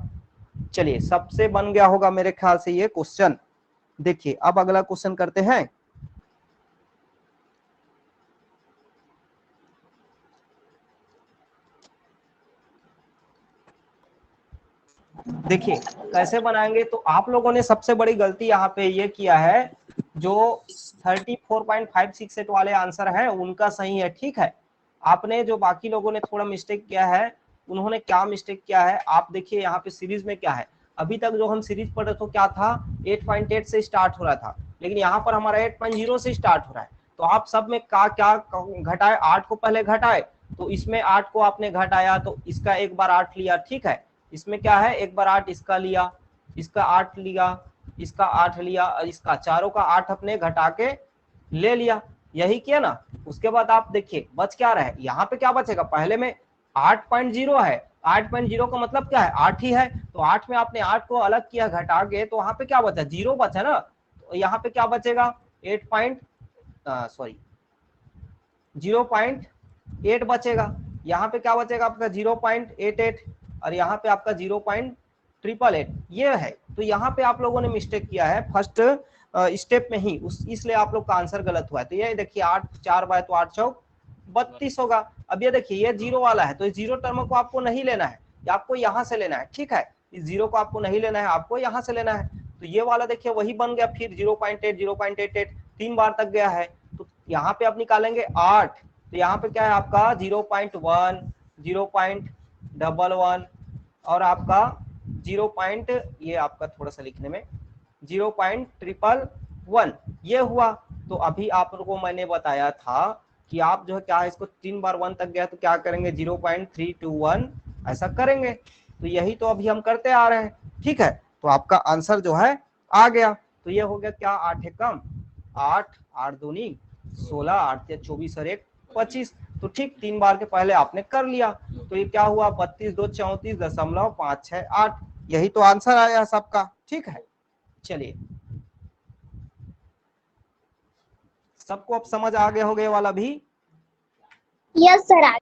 चलिए, सबसे बन गया होगा मेरे ख्याल से ये क्वेश्चन। देखिए अब अगला क्वेश्चन करते हैं। देखिए कैसे बनाएंगे, तो आप लोगों ने सबसे बड़ी गलती यहाँ पे ये किया है, जो 34.568 वाले आंसर है उनका सही है, ठीक है। आपने जो बाकी लोगों ने थोड़ा मिस्टेक किया है, उन्होंने क्या मिस्टेक किया है, आप देखिए यहाँ पे सीरीज में क्या है। अभी तक जो हम सीरीज पढ़ रहे थे क्या था, 8.8 से स्टार्ट हो रहा था, लेकिन यहाँ पर हमारा 8.0 से स्टार्ट हो रहा है। तो आप सब में क्या घटाए, 8 को पहले घटाए, तो इसमें 8 को आपने घटाया तो इसका एक बार 8 लिया, ठीक है। इसमें क्या है, एक बार 8 इसका लिया, इसका 8 लिया, इसका 8 लिया, और इसका चारों का 8 अपने घटा के ले लिया, यही किया ना। उसके बाद आप देखिए बच क्या रहा है, यहाँ पे क्या बचेगा, पहले में 8.0 है, 8.0 का मतलब क्या है, 8 ही है, तो 8 में आपने 8 को अलग किया घटा के, तो वहां पे क्या बचा, 0 बचा ना। तो यहाँ पे क्या बचेगा, 0.8 बचेगा। यहाँ पे क्या बचेगा आपका 0.88, और यहाँ पे आपका 0.888 ये है। तो यहाँ पे आप लोगों ने मिस्टेक किया है फर्स्ट स्टेप में ही, इसलिए आप लोग का आंसर गलत हुआ है। तो ये देखिए 8 4 बाय तो 8 चौक 32 होगा। अब ये देखिए ये 0 वाला है, तो इस 0 टर्म को आपको नहीं लेना है, आपको यहाँ से लेना है, ठीक है। इस 0 को आपको नहीं लेना है, आपको यहाँ से लेना है। तो ये वाला देखिए वही बन गया, फिर 0.8 0.88 3 बार तक गया है। तो यहाँ पे आप निकालेंगे 8, तो यहाँ पे क्या है आपका 0.1 0.11 और आपका 0. ये आपका थोड़ा सा लिखने में 0.111 ये हुआ। तो अभी आप लोगों को मैंने बताया था कि आप जो है क्या है, इसको 3 बार 1 तक गया तो क्या करेंगे 0.321 ऐसा करेंगे। तो यही तो अभी हम करते आ रहे हैं, ठीक है। तो आपका आंसर जो है आ गया। तो ये हो गया क्या, 8 है कम 8, 8 दूनी 16, 8 या 24 और 1 25। तो ठीक 3 बार के पहले आपने कर लिया, तो ये क्या हुआ 32 2 34.568। यही तो आंसर आया सबका, ठीक है। चलिए सबको अब समझ आ गया होगा ये वाला भी। Yes sir.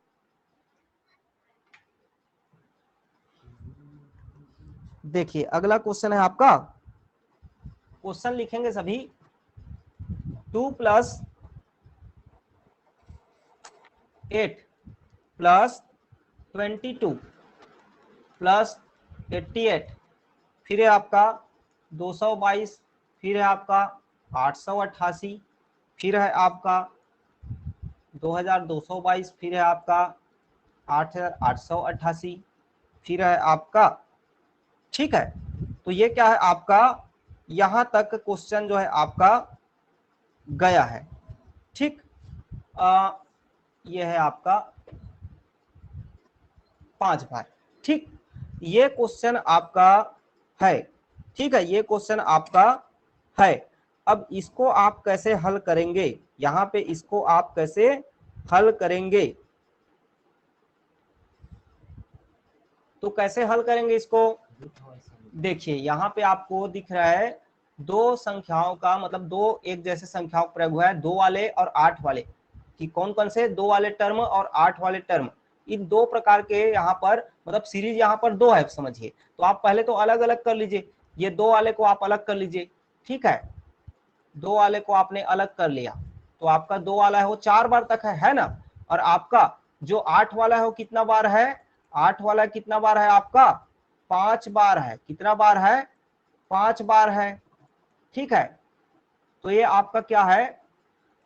देखिए अगला क्वेश्चन है आपका, क्वेश्चन लिखेंगे सभी 2 + 8 + 22 + 88, फिर है आपका 222, फिर है आपका 888, फिर है आपका 2222, फिर है आपका 8888, फिर है आपका, ठीक है। तो ये क्या है आपका, यहां तक क्वेश्चन जो है आपका गया है, ठीक। ये है आपका 5 बार, ठीक। ये क्वेश्चन आपका है, ठीक है, ये क्वेश्चन आपका है। अब इसको आप कैसे हल करेंगे, यहां पे इसको आप कैसे हल करेंगे, तो कैसे हल करेंगे इसको, देखिए यहाँ पे आपको दिख रहा है 2 संख्याओं का मतलब 2 एक जैसे संख्याओं का प्रयोग हुआ है, 2 वाले और 8 वाले, कि कौन कौन से 2 वाले टर्म और 8 वाले टर्म, इन 2 प्रकार के यहाँ पर मतलब सीरीज यहाँ पर 2 है समझिए। तो आप पहले तो अलग अलग कर लीजिए, ये 2 वाले को आप अलग कर लीजिए, ठीक है। 2 वाले को आपने अलग कर लिया, तो आपका 2 वाला है वो 4 बार तक है ना। और आपका जो 8 वाला है वो कितना बार है, 8 वाला कितना बार है आपका 5 बार है, कितना बार है 5 बार है, ठीक है। तो ये आपका क्या है,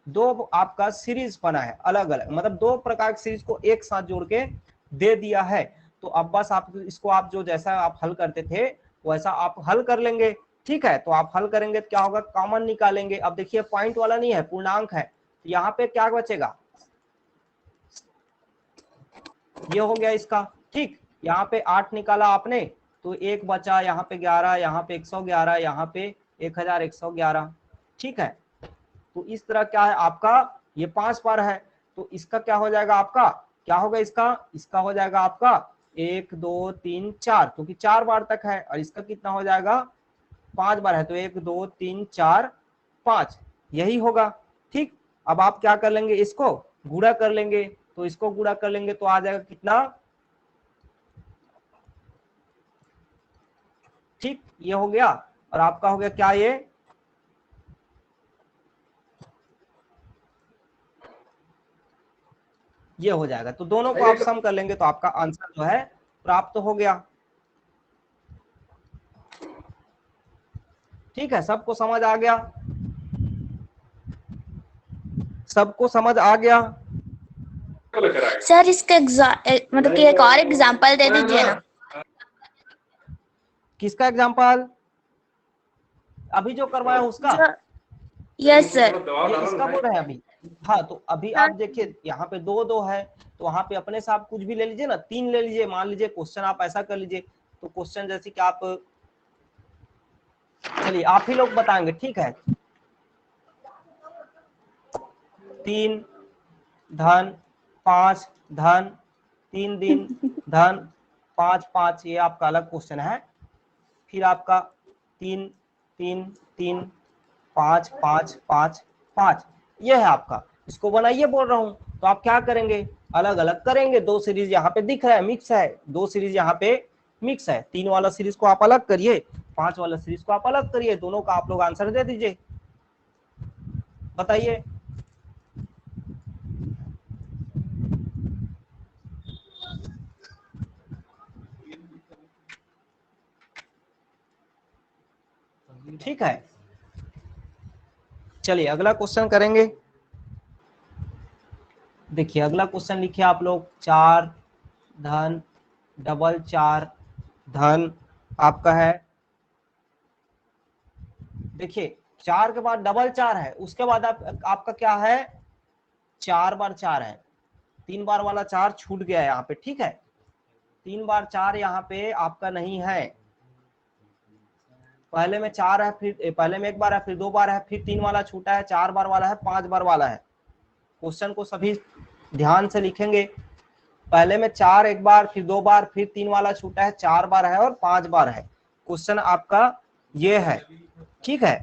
2 आपका सीरीज बना है अलग अलग, मतलब 2 प्रकार की सीरीज को एक साथ जोड़ के दे दिया है। तो अब बस आप इसको आप जो जैसा आप हल करते थे वैसा आप हल कर लेंगे, ठीक है। तो आप हल करेंगे तो क्या होगा, कॉमन निकालेंगे। अब देखिए पॉइंट वाला नहीं है, पूर्णांक है, तो यहाँ पे क्या बचेगा, ये हो गया इसका, ठीक। यहाँ पे 8 निकाला आपने तो 1 बचा, यहाँ पे 11, यहाँ पे 111, यहाँ पे 1111, ठीक है। तो इस तरह क्या है आपका ये 5 बार है, तो इसका क्या हो जाएगा आपका, क्या होगा इसका हो जाएगा आपका 1 2 3 4, क्योंकि 4 बार तक है, और इसका कितना हो जाएगा 5 बार है, तो 1 2 3 4 5 यही होगा। ठीक, अब आप क्या कर लेंगे, इसको गुणा कर लेंगे, तो इसको गुणा कर लेंगे तो आ जाएगा कितना, ठीक ये हो गया, और आपका हो गया क्या ये हो जाएगा। तो दोनों को आप सम कर लेंगे तो आपका आंसर जो है प्राप्त हो गया। ठीक है, सबको समझ आ गया, सबको समझ आ गया। सर इसका मतलब कि एक और एग्जांपल दे दीजिए ना। किसका एग्जांपल, अभी जो करवाया उसका? Yes sir. ये इसका बोल रहे हैं अभी? हाँ, तो अभी आप देखिए यहाँ पे 2 2 है, तो वहां पे अपने से आप कुछ भी ले लीजिए ना, 3 ले लीजिए, मान लीजिए क्वेश्चन आप ऐसा कर लीजिए, तो क्वेश्चन जैसे कि आप, चलिए आप ही लोग बताएंगे, ठीक है, 3 धन 5 धन 3 दिन धन 5 5, ये आपका अलग क्वेश्चन है। फिर आपका 3 3 3 5 5 5 5, ये है आपका, इसको बनाइए बोल रहा हूं। तो आप क्या करेंगे, अलग अलग करेंगे, 2 सीरीज यहाँ पे दिख रहा है मिक्स है, 2 सीरीज यहाँ पे मिक्स है, 3 वाला सीरीज को आप अलग करिए, 5 वाला सीरीज को आप अलग करिए, दोनों का आप लोग आंसर दे दीजिए, बताइए। ठीक है, चलिए अगला क्वेश्चन करेंगे। देखिए अगला क्वेश्चन लिखिए आप लोग, 4 धन डबल 4 धन आपका है, देखिए 4 के बाद डबल 4 है, उसके बाद आपका क्या है 4 बार 4 है, 3 बार वाला 4 छूट गया है यहाँ पे, ठीक है, 3 बार 4 यहाँ पे आपका नहीं है, पहले में 4 है, फिर पहले में 1 बार है, फिर 2 बार है, फिर 3 वाला छूटा है, 4 बार वाला है, 5 बार वाला है। क्वेश्चन को सभी ध्यान से लिखेंगे, पहले में 4 1 बार, फिर 2 बार, फिर 3 वाला छूटा है, 4 बार है और 5 बार है, क्वेश्चन आपका ये है, ठीक है।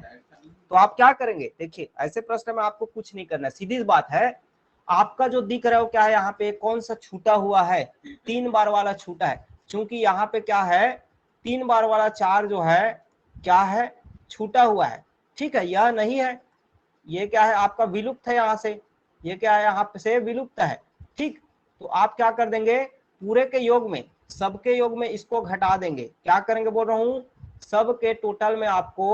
तो आप क्या करेंगे, देखिए ऐसे प्रश्न में आपको कुछ नहीं करना है, सीधी बात है, आपका जो दिख रहा है वो क्या है, यहाँ पे कौन सा छूटा हुआ है, 3 बार वाला छूटा है, क्योंकि यहाँ पे क्या है 3 बार वाला 4 जो है क्या है छूटा हुआ है, ठीक है, यह नहीं है, ये क्या है आपका विलुप्त है, यहाँ से ये क्या है यहाँ से विलुप्त है, ठीक। तो आप क्या कर देंगे, पूरे के योग में, सबके योग में इसको घटा देंगे, क्या करेंगे बोल रहा हूं, सबके टोटल में आपको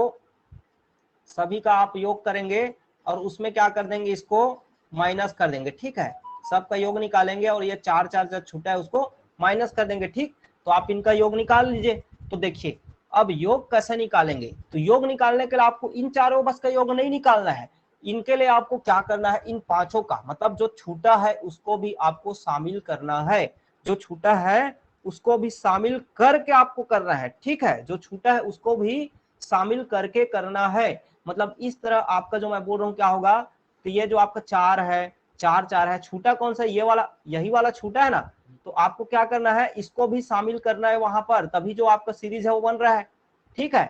सभी का आप योग करेंगे और उसमें क्या कर देंगे, इसको माइनस कर देंगे, ठीक है, सबका योग निकालेंगे और ये 4 4 जो छूटा है उसको माइनस कर देंगे, ठीक। तो आप इनका योग निकाल लीजिए। तो देखिए अब योग कैसे निकालेंगे, तो योग निकालने के लिए आपको इन चारों बस का योग नहीं निकालना है, इनके लिए आपको क्या करना है, इन पांचों का मतलब जो छूटा है उसको भी आपको शामिल करना है, जो छूटा है उसको भी शामिल करके आपको करना है, ठीक है, जो छूटा है उसको भी शामिल करके करना है, मतलब इस तरह आपका जो मैं बोल रहा हूँ क्या होगा, तो ये जो आपका 4 है 4 4 है, छूटा कौन सा, ये वाला, यही वाला छूटा है ना, तो आपको क्या करना है, इसको भी शामिल करना है वहां पर, तभी जो आपका सीरीज है वो बन रहा है, ठीक है।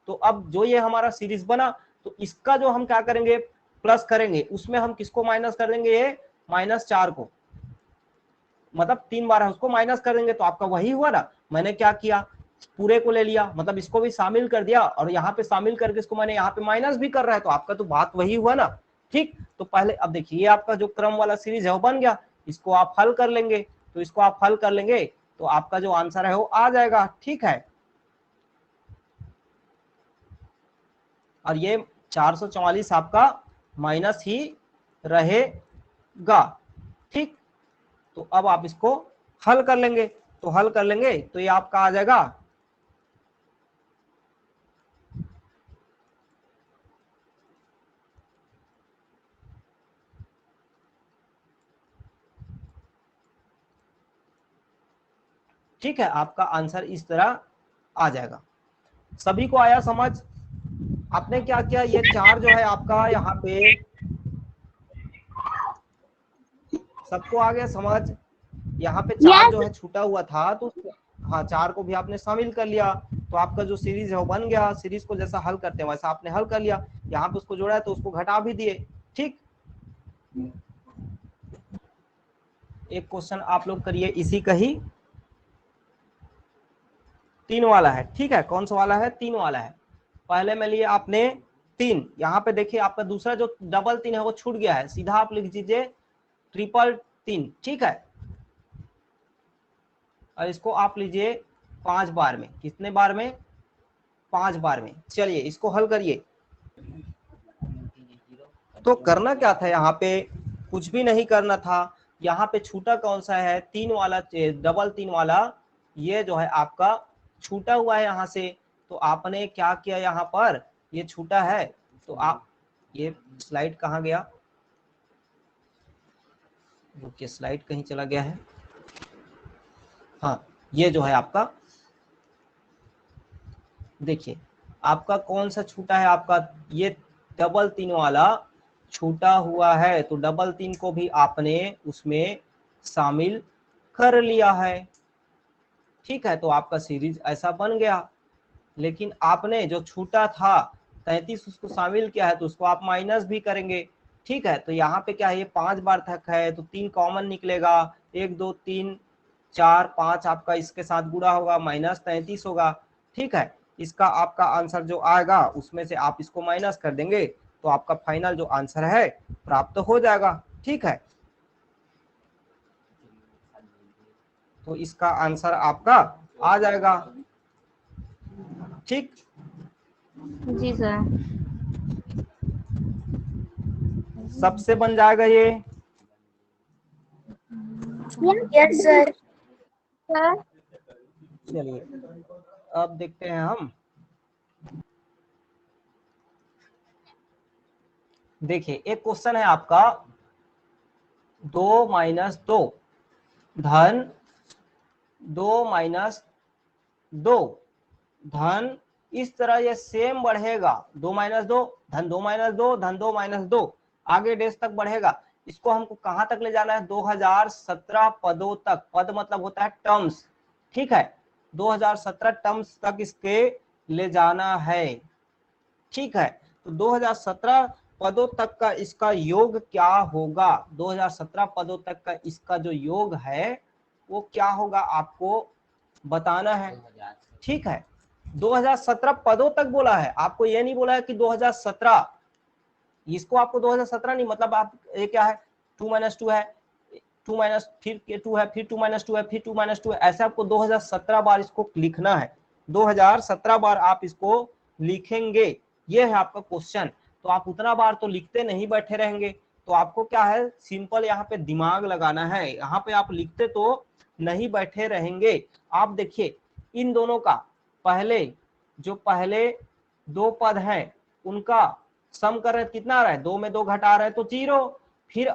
तो अब जो ये हमारा सीरीज बना, तो इसका जो हम क्या करेंगे प्लस करेंगे, उसमें हम किसको माइनस कर देंगे, ये -4 को, मतलब 3 बार है उसको माइनस कर देंगे, तो आपका वही हुआ ना, मैंने क्या किया पूरे को ले लिया, मतलब इसको भी शामिल कर दिया और यहाँ पे शामिल करके इसको मैंने यहाँ पे माइनस भी कर रहा है, तो आपका तो बात वही हुआ ना, ठीक। तो पहले अब देखिए ये आपका जो क्रम वाला सीरीज है वो बन गया, इसको आप हल कर लेंगे, तो इसको आप हल कर लेंगे तो आपका जो आंसर है वो आ जाएगा, ठीक है। और ये 444 आपका माइनस ही रहेगा, ठीक। तो अब आप इसको हल कर लेंगे, तो हल कर लेंगे तो ये आपका आ जाएगा ठीक है, आपका आंसर इस तरह आ जाएगा। सभी को आया समझ, आपने क्या किया, ये 4 जो है आपका यहाँ पे सबको आ गया समझ। यहाँ पे 4 जो है छूटा हुआ था तो हाँ 4 को भी आपने शामिल कर लिया, तो आपका जो सीरीज है वो बन गया। सीरीज को जैसा हल करते हैं वैसा आपने हल कर लिया, यहाँ पे उसको जोड़ा है तो उसको घटा भी दिए। ठीक, एक क्वेश्चन आप लोग करिए इसी का ही, 3 वाला है। ठीक है, कौन सा वाला है, 3 वाला है। पहले में लिए आपने 3, यहाँ पे देखिए आपका दूसरा जो डबल 3 है वो छूट गया है, सीधा आप लिख दीजिए ट्रिपल 3। ठीक है, और इसको आप लीजिए 5 बार में। कितने बार में, 5 बार में। चलिए इसको हल करिए। तो करना क्या था, यहाँ पे कुछ भी नहीं करना था। यहाँ पे छूटा कौन सा है, 3 वाला, डबल 3 वाला, ये जो है आपका छूटा हुआ है यहाँ से। तो आपने क्या किया, यहाँ पर ये छूटा है तो आप, ये स्लाइड कहाँ गया, रुकिए स्लाइड कहीं चला गया है। हाँ, ये जो है आपका, देखिए आपका कौन सा छूटा है, आपका ये डबल 3 वाला छूटा हुआ है, तो डबल 3 को भी आपने उसमें शामिल कर लिया है। ठीक है, तो आपका सीरीज ऐसा बन गया। लेकिन आपने जो छूटा था 33 उसको शामिल किया है तो उसको आप माइनस भी करेंगे। ठीक है, तो यहाँ पे क्या है, ये 5 बार तक है तो 3 कॉमन निकलेगा, 1 2 3 4 5 आपका इसके साथ गुणा होगा, माइनस 33 होगा। ठीक है, इसका आपका आंसर जो आएगा उसमें से आप इसको माइनस कर देंगे तो आपका फाइनल जो आंसर है प्राप्त हो जाएगा। ठीक है, तो इसका आंसर आपका आ जाएगा। ठीक, जी सर। सबसे बन जाएगा ये। Yes sir. सर चलिए अब देखते हैं हम, देखिए एक क्वेश्चन है आपका 2 माइनस 2 धन 2 माइनस 2 धन, इस तरह ये सेम बढ़ेगा, 2 माइनस 2 धन 2 माइनस 2 धन 2 माइनस 2, आगे डेज तक बढ़ेगा। इसको हमको कहां तक ले जाना है, 2017 पदों तक। पद मतलब होता है टर्म्स। ठीक है, 2017 टर्म्स तक इसके ले जाना है। ठीक है, तो 2017 पदों तक का इसका योग क्या होगा, 2017 पदों तक का इसका जो योग है वो क्या होगा आपको बताना है। ठीक है, 2017 पदों तक बोला है, आपको ये नहीं बोला है कि 2017, इसको आपको 2017 नहीं, मतलब आप ये क्या है, 2 माइनस 2 है, 2 माइनस फिर 2 है, फिर 2 माइनस 2 है, फिर 2 माइनस 2 है, ऐसे आपको 2017 बार इसको लिखना है। 2017 बार आप इसको लिखेंगे, ये है आपका क्वेश्चन। तो आप उतना बार तो लिखते नहीं बैठे रहेंगे, तो आपको क्या है, सिंपल यहाँ पे दिमाग लगाना है। यहाँ पे आप लिखते तो नहीं बैठे रहेंगे। आप देखिए इन दोनों का पहले पहले 2 पद हैं उनका सम कर रहे, कितना आ रहा है, 2 में 2 घटा रहे तो 0। फिर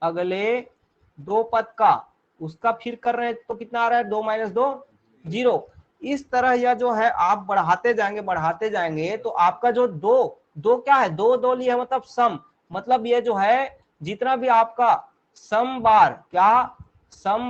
अगले 2 पद का उसका फिर कर रहे हैं तो कितना आ रहा है, 2 माइनस 2 0। इस तरह यह जो है आप बढ़ाते जाएंगे तो आपका जो दो क्या है, 2 लिया मतलब सम, मतलब ये जो है जितना भी आपका सम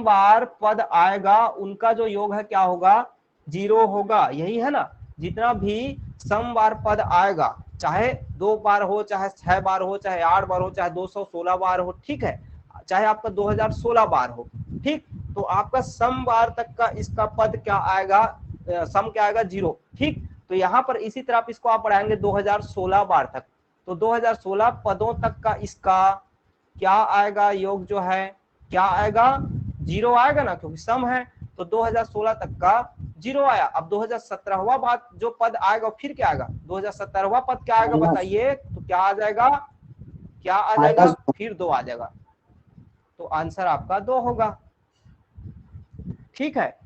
बार पद आएगा उनका जो योग है क्या होगा, 0 होगा। यही है ना, जितना भी सम बार पद आएगा, चाहे 2 बार हो, चाहे 6 बार हो, चाहे 8 बार हो, चाहे 216 बार हो, ठीक है, चाहे आपका 2016 बार हो। ठीक, तो आपका सम बार तक का इसका पद क्या आएगा, सम क्या आएगा, 0। ठीक, तो यहाँ पर इसी तरह इसको आप बढ़ाएंगे 2016 बार तक, तो 2016 पदों तक का इसका क्या आएगा, योग जो है क्या आएगा, 0 आएगा ना, क्योंकि सम है। तो 2016 तक का 0 आया। अब 2017वां बात जो पद आएगा फिर क्या आएगा, 2017वां पद क्या आएगा बताइए, तो क्या आ जाएगा, फिर 2 आ जाएगा, तो आंसर आपका 2 होगा। ठीक है,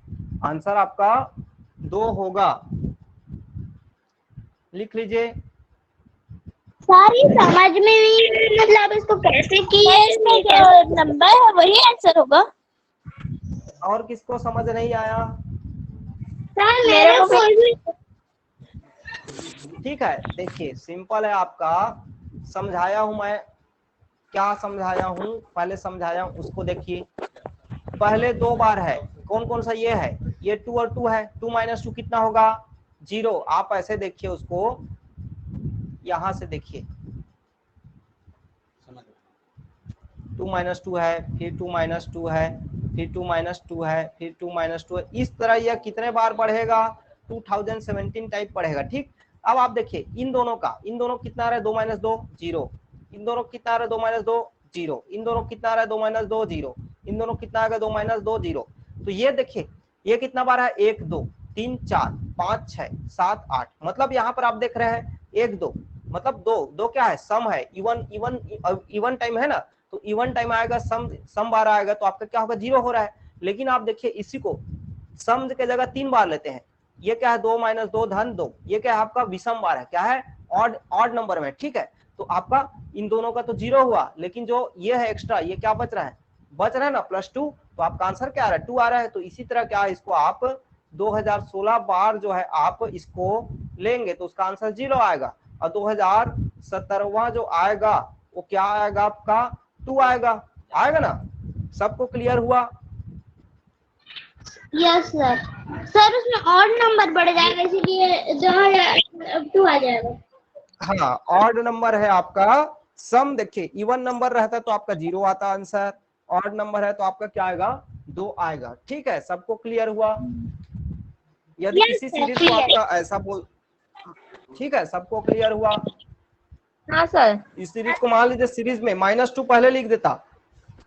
आंसर आपका 2 होगा, लिख लीजिए। सारी समझ में नहीं, मतलब इसको कैसे किए, इसमें क्या नंबर है वही आंसर होगा। और किसको समझ नहीं आया, सर मेरे को ठीक है, देखिए सिंपल है आपका, समझाया हूं मैं, क्या समझाया हूं, पहले समझाया हूं उसको देखिए। पहले 2 बार है, कौन कौन सा ये है, ये 2 और 2 है, 2 - 2 कितना होगा 0। आप ऐसे देखिए उसको, यहां से देखिए 2 - 2 है, फिर 2 - 2 है, फिर 2 - 2 है, फिर 2 - 2 है। इस तरह यह कितने बार बढ़ेगा, 2017 टाइप बढ़ेगा। ठीक, अब आप देखिए इन दोनों का, इन दोनों कितना आ रहा है 2 - 2 0, इन दोनों कितना आ रहा है 2 - 2 0, इन दोनों कितना आ रहा है 2 - 2 0, इन दोनों कितना आ गया 2 - 2 0। तो ये देखिए ये कितना बार है 1 2 3 4 5 6 7 8, मतलब यहाँ पर आप देख रहे हैं 1 2, मतलब दो क्या है, सम है, इवन इवन इवन टाइम है ना, तो इवन टाइम आएगा, सम बार आएगा तो आपका क्या होगा 0 हो रहा है। लेकिन आप देखिए इसी को सम के जगह 3 बार लेते हैं, ये क्या है 2 - 2 धन 2, ये क्या है आपका विषम बार है, क्या है ऑड नंबर में। ठीक है, तो आपका इन दोनों का तो 0 हुआ, लेकिन जो ये है एक्स्ट्रा, ये क्या बच रहा है, बच रहा है ना +2, तो आपका आंसर क्या आ रहा है 2 आ रहा है। तो इसी तरह क्या है, इसको आप 2016 बार जो है आप इसको लेंगे तो उसका आंसर 0 आएगा, और 2017वां जो आएगा वो क्या आएगा आपका 2 आएगा, आएगा ना। सबको क्लियर हुआ? Yes sir. सर उसमें ऑड नंबर बढ़ जाएगा, इसीलिए 2 आ जाएगा। हाँ, ऑड नंबर है आपका सम, देखिए इवन नंबर रहता है तो आपका 0 आता आंसर, ऑड नंबर है तो आपका क्या आएगा 2 आएगा। ठीक है, सबको क्लियर हुआ? यदि यस किसी सर, सीरीज को क्लियर। आपका ऐसा बोल, ठीक है, सबको क्लियर हुआ? हाँ सर। इस सीरीज को मान लीजिए सीरीज में -2 पहले लिख देता,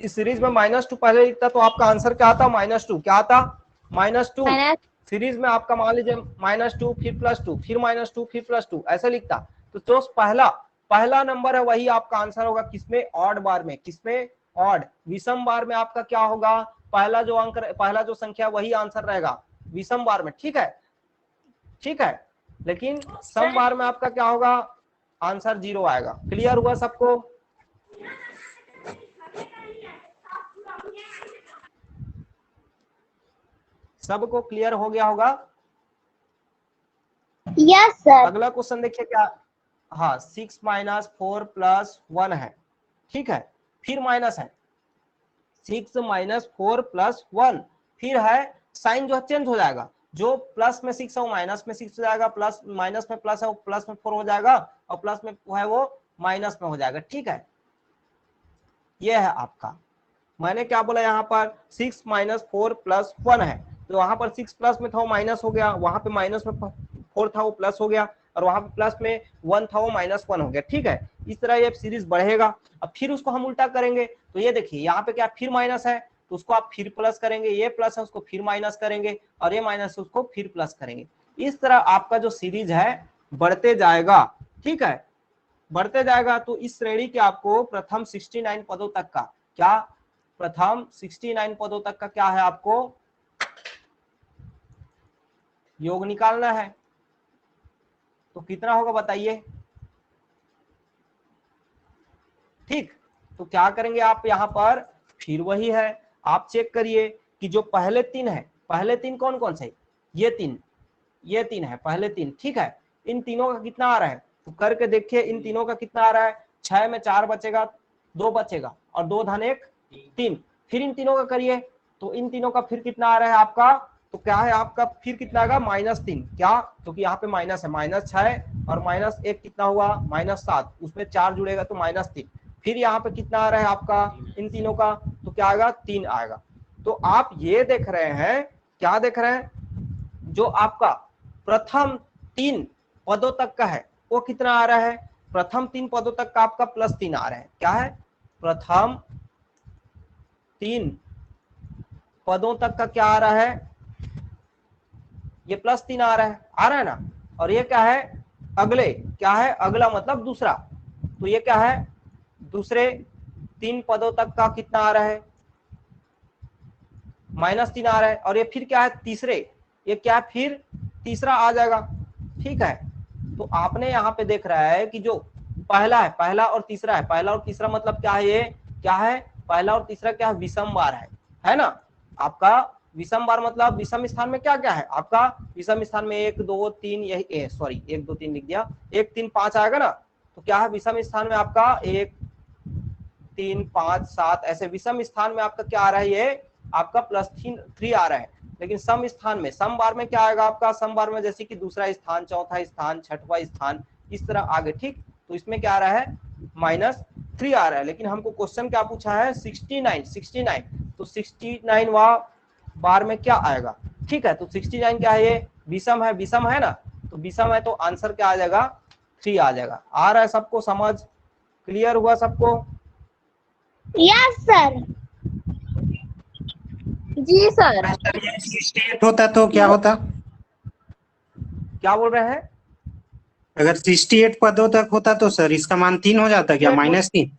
इस सीरीज में -2 पहले लिखता तो आपका आंसर क्या आता -2, क्या आता -2। माइनस। सीरीज में आपका मान लीजिए -2 फिर +2 फिर -2 फिर +2 ऐसा लिखता, तो जो पहला नंबर है वही आपका आंसर होगा, किसमें ऑड बार में, किसमें ऑड, विषम बार में आपका क्या होगा, पहला जो अंक, पहला जो संख्या वही आंसर रहेगा विषम बार में। ठीक है, ठीक है, लेकिन सम बार में आपका क्या होगा, आंसर 0 आएगा। क्लियर हुआ सबको? सबको क्लियर हो गया होगा? Yes sir. अगला क्वेश्चन देखिए क्या, हाँ 6 - 4 + 1 है। ठीक है, फिर माइनस है 6 - 4 + 1, फिर है साइन जो चेंज हो जाएगा, जो प्लस में 6 है वो माइनस में 6 हो जाएगा, प्लस माइनस में प्लस है वो प्लस में 4 हो जाएगा, और प्लस में है वो माइनस में हो जाएगा। ठीक है, ये है आपका, मैंने क्या बोला यहाँ पर 6 - 4 + 1 है, तो वहां पर 6 प्लस में था वो माइनस हो गया, वहां पे माइनस में 4 था वो प्लस हो गया, और वहां पे प्लस में 1 था वो -1 हो गया। ठीक है, इस तरह ये सीरीज बढ़ेगा। अब फिर उसको हम उल्टा करेंगे, तो ये देखिए यहाँ पे क्या फिर माइनस है, तो उसको आप फिर प्लस करेंगे, ये प्लस है उसको फिर माइनस करेंगे, और ये माइनस है उसको फिर प्लस करेंगे। इस तरह आपका जो सीरीज है बढ़ते जाएगा। ठीक है, बढ़ते जाएगा। तो इस श्रेणी के आपको प्रथम 69 पदों तक का क्या, प्रथम 69 पदों तक का क्या है, आपको योग निकालना है। तो कितना होगा बताइए? ठीक, तो क्या करेंगे आप यहाँ पर, फिर वही है, आप चेक करिए कि जो पहले 3 है, पहले 3 कौन कौन से, ये 3 है पहले 3। ठीक है, इन तीनों का कितना आ रहा है, तो करके देखिए इन तीनों का कितना आ रहा है, 6 में 4 बचेगा, 2 बचेगा, और 2 धन 1 3, फिर इन तीनों का करिए, तो इन तीनों का फिर कितना आ रहा है आपका, तो क्या है आपका फिर कितना आएगा -3, क्या, क्योंकि यहाँ पे माइनस है, -6 और -1 कितना हुआ -7, उसमें 4 जुड़ेगा तो -3, फिर यहाँ पे कितना आ रहा है आपका इन तीनों का, तो क्या आएगा 3 आएगा। तो आप ये देख रहे हैं, क्या देख रहे हैं, जो आपका प्रथम 3 पदों तक का है वो कितना आ रहा है, प्रथम 3 पदों तक का आपका +3 आ रहा है, क्या है, प्रथम 3 पदों तक का क्या आ रहा है, ये +3 आ रहा है ना, और ये क्या है, अगले क्या है, अगला मतलब दूसरा, तो ये क्या है, दूसरे 3 पदों तक का कितना आ रहा है, -3 आ रहा है, और ये फिर क्या है तीसरे, ये क्या फिर तीसरा आ जाएगा। ठीक है, तो आपने यहाँ पे देख रहा है कि जो पहला है, पहला और तीसरा है, पहला और तीसरा मतलब क्या है, ये क्या है, पहला और तीसरा क्या है, विषम बार है ना, आपका विषम बार मतलब विषम स्थान में क्या क्या है आपका, विषम स्थान में 1 2 3 यही सॉरी 1 2 3 लिख दिया, 1 3 5 आएगा ना, तो क्या है विषम स्थान में आपका 1 3 5 7 ऐसे विषम स्थान में आपका क्या आ रहा है, ये आपका +3 आ रहा है। लेकिन सम स्थान में, सम बार में क्या आएगा आपका, सम बार में जैसे कि दूसरा स्थान, चौथा स्थान, छठवां स्थान, इस तरह आगे, ठीक। तो इसमें क्या आ रहा है, -3 आ रहा है। लेकिन हमको क्वेश्चन क्या पूछा है, 69, तो 69वां बार में क्या आएगा, ठीक है। तो 69 क्या है, ये विषम है ना, तो विषम है तो आंसर क्या आ जाएगा, 3 आ जाएगा। आ रहा है सबको समझ, क्लियर हुआ सबको? Yes sir. जी सर। 68 होता तो क्या होता? क्या बोल रहे हैं? अगर 68 पदों तक होता तो सर इसका मान 3 हो जाता क्या, -3?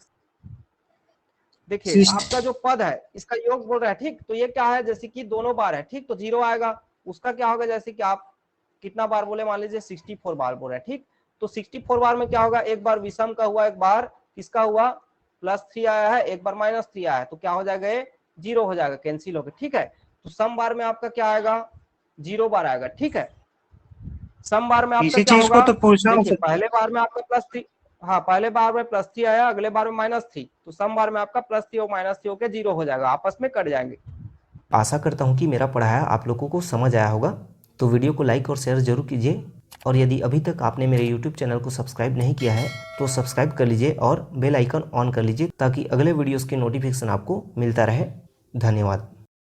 देखिए आपका जो पद है इसका योग बोल रहा है, ठीक। तो ये क्या है, जैसे कि दोनों बार है, ठीक, तो 0 आएगा। उसका क्या होगा, जैसे कि आप कितना बार बोले, मान लीजिए 64 बार बोल रहे हैं, ठीक। तो 64 बार में क्या होगा, एक बार विषम का हुआ, एक बार किसका हुआ, +3 आया है, एक बार -3 आया है, तो क्या हो जाएगा, ये 0 हो जाएगा, कैंसिल हो गया, ठीक है। तो सम बार में आपका क्या आएगा, 0 बार आएगा, ठीक है। सम बार में आपका इसी क्या चीज होगा, को तो पूछ रहा हूँ देखिए सर। पहले बार में आपका +3, हाँ पहले बार में +3 आया, अगले बार में -3, तो सम बार में आपका +3 और -3 होकर 0 हो जाएगा, आपस में कट जाएंगे। आशा करता हूँ कि मेरा पढ़ाया आप लोगों को समझ आया होगा। तो वीडियो को लाइक और शेयर जरूर कीजिए, और यदि अभी तक आपने मेरे यूट्यूब चैनल को सब्सक्राइब नहीं किया है तो सब्सक्राइब कर लीजिए और बेल आइकन ऑन कर लीजिए, ताकि अगले वीडियोज़ के नोटिफिकेशन आपको मिलता रहे। धन्यवाद।